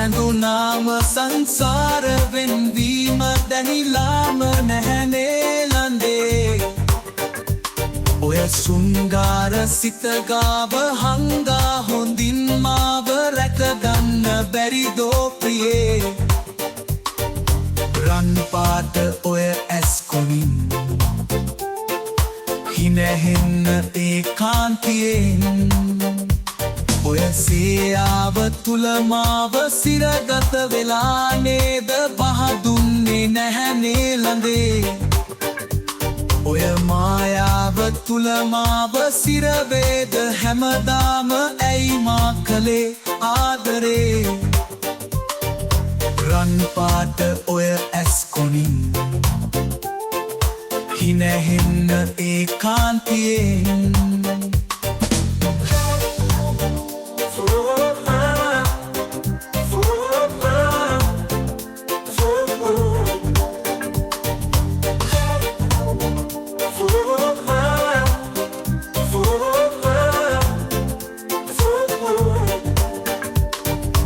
රැඳුනාම සංසාර වෙන්වීම දැනිලාම නැහැනේ ලඳේ ඔය සුන්ගාර සිත ගාව හංගා හොඳින් මාව රැකගන්න බැරිදෝ ප්‍රියේ රන් පාට ඔය ඇස් කොමින් හිනැහෙන්න ඒකාන්තියෙන් ඔය සියාව තුල මාව සිරගත වෙලා නේද පහදුන්නේ නැහැනේ ළඟේ ඔය මායාව තුල මාව සිරවේද හැමදාම ඇයි මා කලේ ආදරේ රන් පාට ඔය ඇස් කොනින් හිනැහෙන්න ඒකාන්තියෙන්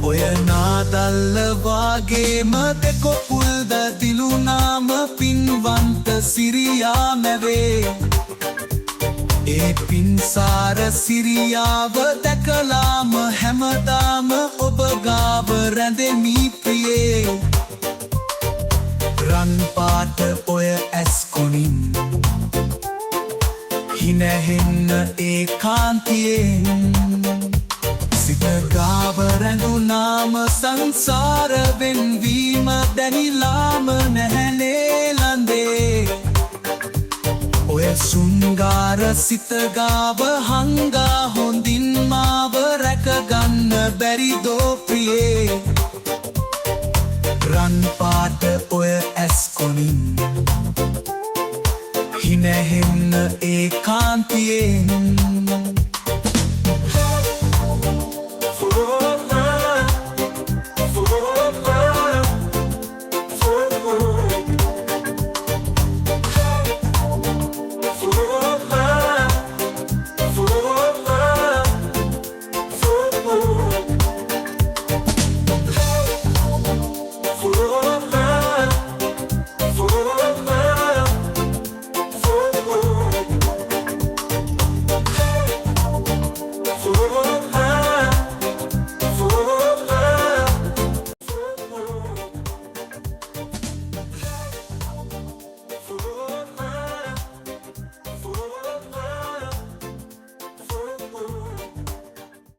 ඔය නාදල්ල වාගේම දෙකොපුල්ද දිලුනාම පින්වන්ත සිරියා මැවේ ඒ පින්සාර සිරියාව දැකලාම හැමදාම ඔබ ගාව රැඳෙමි ප්‍රියේ රන් පාට ඔය ඇස් කොනින් හිනැහෙන්න ඒකාන්තියෙන් සිත ගාව රැඳුනාම සංසාර වෙන්වීම දැනිලාම නැහැනේ ළඳේ ඔය සුන්ගාර සිත ගාව හංගා හොඳින් මාව රැකගන්න බැරිදෝ ප්‍රියේ රන් පාට ඔය ඇස් කොනින් හිනැහෙන්න ඒකාන්තියෙන්